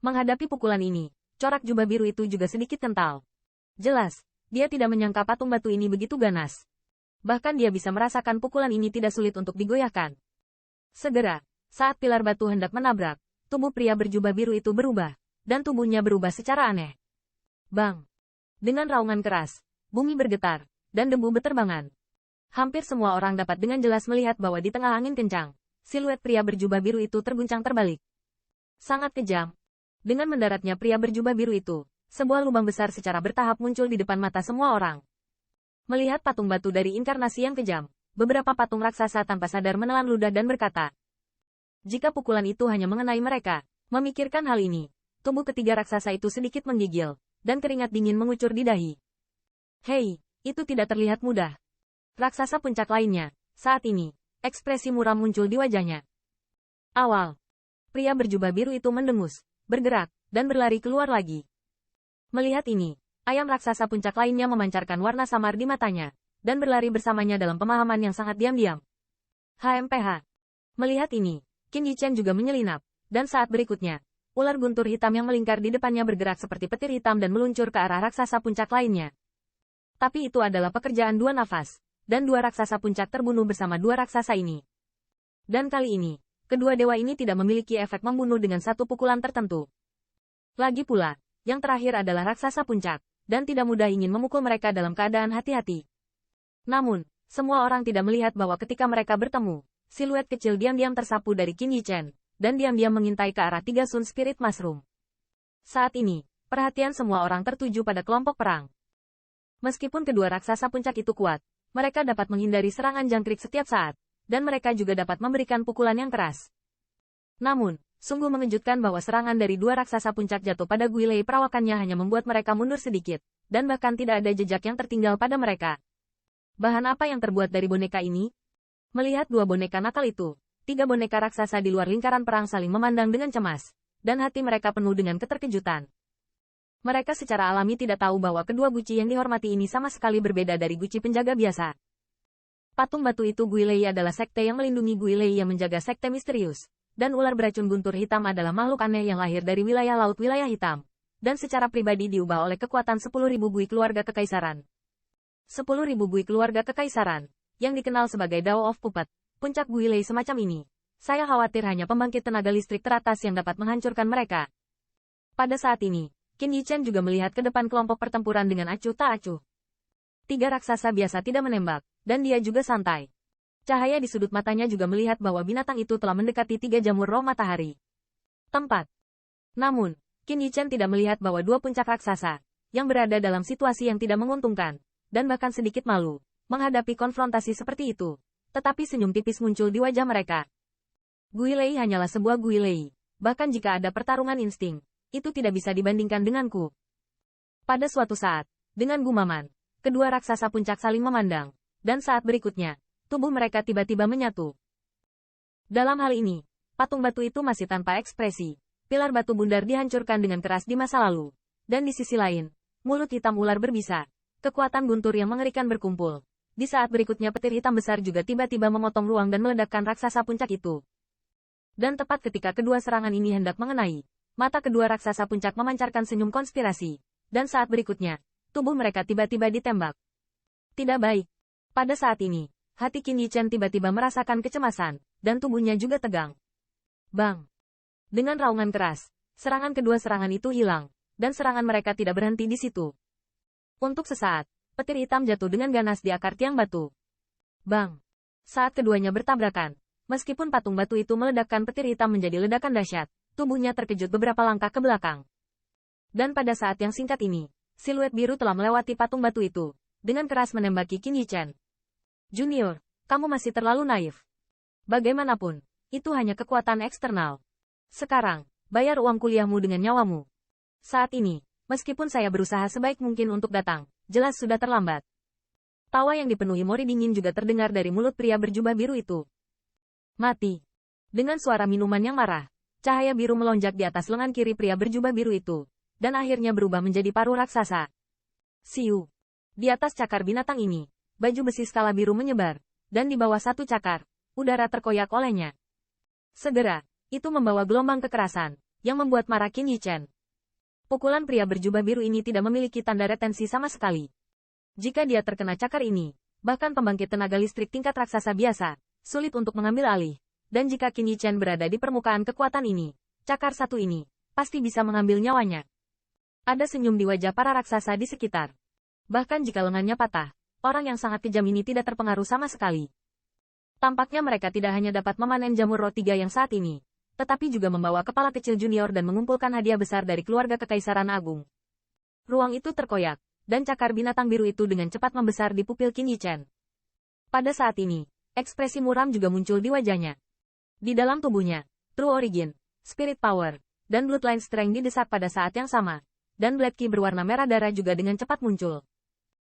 Menghadapi pukulan ini, corak jubah biru itu juga sedikit kental. Jelas, dia tidak menyangka patung batu ini begitu ganas. Bahkan dia bisa merasakan pukulan ini tidak sulit untuk digoyahkan. Segera, saat pilar batu hendak menabrak, tubuh pria berjubah biru itu berubah, dan tubuhnya berubah secara aneh. Bang! Dengan raungan keras, bumi bergetar, dan debu beterbangan. Hampir semua orang dapat dengan jelas melihat bahwa di tengah angin kencang, siluet pria berjubah biru itu terguncang terbalik. Sangat kejam. Dengan mendaratnya pria berjubah biru itu, sebuah lubang besar secara bertahap muncul di depan mata semua orang. Melihat patung batu dari inkarnasi yang kejam, beberapa patung raksasa tanpa sadar menelan ludah dan berkata, jika pukulan itu hanya mengenai mereka, memikirkan hal ini, tubuh ketiga raksasa itu sedikit menggigil, dan keringat dingin mengucur di dahi. Hei, itu tidak terlihat mudah. Raksasa puncak lainnya, saat ini, ekspresi muram muncul di wajahnya. Awal, pria berjubah biru itu mendengus, bergerak, dan berlari keluar lagi. Melihat ini, ayam raksasa puncak lainnya memancarkan warna samar di matanya, dan berlari bersamanya dalam pemahaman yang sangat diam-diam. HMPH. Melihat ini, Qin Yichen juga menyelinap, dan saat berikutnya, ular guntur hitam yang melingkar di depannya bergerak seperti petir hitam dan meluncur ke arah raksasa puncak lainnya. Tapi itu adalah pekerjaan dua nafas, dan dua raksasa puncak terbunuh bersama dua raksasa ini. Dan kali ini, kedua dewa ini tidak memiliki efek membunuh dengan satu pukulan tertentu. Lagi pula, yang terakhir adalah raksasa puncak, dan tidak mudah ingin memukul mereka dalam keadaan hati-hati. Namun, semua orang tidak melihat bahwa ketika mereka bertemu, siluet kecil diam-diam tersapu dari Qin Yichen, dan diam-diam mengintai ke arah 3 Sun Spirit Mushroom. Saat ini, perhatian semua orang tertuju pada kelompok perang. Meskipun kedua raksasa puncak itu kuat, mereka dapat menghindari serangan jangkrik setiap saat, dan mereka juga dapat memberikan pukulan yang keras. Namun, sungguh mengejutkan bahwa serangan dari dua raksasa puncak jatuh pada Guilei perawakannya hanya membuat mereka mundur sedikit, dan bahkan tidak ada jejak yang tertinggal pada mereka. Bahan apa yang terbuat dari boneka ini? Melihat dua boneka nakal itu, 3 boneka raksasa di luar lingkaran perang saling memandang dengan cemas, dan hati mereka penuh dengan keterkejutan. Mereka secara alami tidak tahu bahwa kedua guci yang dihormati ini sama sekali berbeda dari guci penjaga biasa. Patung batu itu Guilei adalah sekte yang melindungi Guilei yang menjaga sekte misterius, dan ular beracun guntur hitam adalah makhluk aneh yang lahir dari wilayah laut wilayah hitam, dan secara pribadi diubah oleh kekuatan 10.000 bui keluarga kekaisaran. 10.000 bui keluarga kekaisaran, yang dikenal sebagai Dao of Puppet, puncak Guilei semacam ini. Saya khawatir hanya pembangkit tenaga listrik teratas yang dapat menghancurkan mereka. Pada saat ini, Qin Yichen juga melihat ke depan kelompok pertempuran dengan acuh tak acuh. 3 raksasa biasa tidak menembak, dan dia juga santai. Cahaya di sudut matanya juga melihat bahwa binatang itu telah mendekati 3 jamur roh matahari. Tempat. Namun, Qin Yichen tidak melihat bahwa 2 puncak raksasa, yang berada dalam situasi yang tidak menguntungkan, dan bahkan sedikit malu, menghadapi konfrontasi seperti itu. Tetapi senyum tipis muncul di wajah mereka. Guilei hanyalah sebuah Guilei, bahkan jika ada pertarungan insting, itu tidak bisa dibandingkan denganku. Pada suatu saat, dengan gumaman, kedua raksasa puncak saling memandang, dan saat berikutnya, tubuh mereka tiba-tiba menyatu. Dalam hal ini, patung batu itu masih tanpa ekspresi, pilar batu bundar dihancurkan dengan keras di masa lalu, dan di sisi lain, mulut hitam ular berbisa, kekuatan guntur yang mengerikan berkumpul. Di saat berikutnya petir hitam besar juga tiba-tiba memotong ruang dan meledakkan raksasa puncak itu. Dan tepat ketika kedua serangan ini hendak mengenai, mata kedua raksasa puncak memancarkan senyum konspirasi, dan saat berikutnya, tubuh mereka tiba-tiba ditembak. Tidak baik. Pada saat ini, hati Qin Yichen tiba-tiba merasakan kecemasan, dan tubuhnya juga tegang. Bang! Dengan raungan keras, serangan kedua serangan itu hilang, dan serangan mereka tidak berhenti di situ. Untuk sesaat, petir hitam jatuh dengan ganas di akar tiang batu. Bang! Saat keduanya bertabrakan, meskipun patung batu itu meledakkan petir hitam menjadi ledakan dahsyat, tubuhnya terkejut beberapa langkah ke belakang. Dan pada saat yang singkat ini, siluet biru telah melewati patung batu itu, dengan keras menembaki Qin Yichen. Junior, kamu masih terlalu naif. Bagaimanapun, itu hanya kekuatan eksternal. Sekarang, bayar uang kuliahmu dengan nyawamu. Saat ini, meskipun saya berusaha sebaik mungkin untuk datang, jelas sudah terlambat. Tawa yang dipenuhi mori dingin juga terdengar dari mulut pria berjubah biru itu. Mati. Dengan suara minuman yang marah, cahaya biru melonjak di atas lengan kiri pria berjubah biru itu, dan akhirnya berubah menjadi paruh raksasa. Siu. Di atas cakar binatang ini, baju besi skala biru menyebar, dan di bawah satu cakar, udara terkoyak olehnya. Segera, itu membawa gelombang kekerasan, yang membuat marah Qin Yichen. Pukulan pria berjubah biru ini tidak memiliki tanda retensi sama sekali. Jika dia terkena cakar ini, bahkan pembangkit tenaga listrik tingkat raksasa biasa, sulit untuk mengambil alih. Dan jika Qin Yichen berada di permukaan kekuatan ini, cakar satu ini, pasti bisa mengambil nyawanya. Ada senyum di wajah para raksasa di sekitar. Bahkan jika lengannya patah, orang yang sangat kejam ini tidak terpengaruh sama sekali. Tampaknya mereka tidak hanya dapat memanen jamur roh 3 yang saat ini, tetapi juga membawa kepala kecil junior dan mengumpulkan hadiah besar dari keluarga Kekaisaran Agung. Ruang itu terkoyak, dan cakar binatang biru itu dengan cepat membesar di pupil Qin Yichen. Pada saat ini, ekspresi muram juga muncul di wajahnya. Di dalam tubuhnya, True Origin, Spirit Power, dan Bloodline Strength didesak pada saat yang sama, dan Blood Ki berwarna merah darah juga dengan cepat muncul.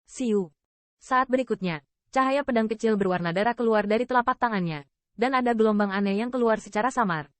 Siu. Saat berikutnya, cahaya pedang kecil berwarna darah keluar dari telapak tangannya, dan ada gelombang aneh yang keluar secara samar.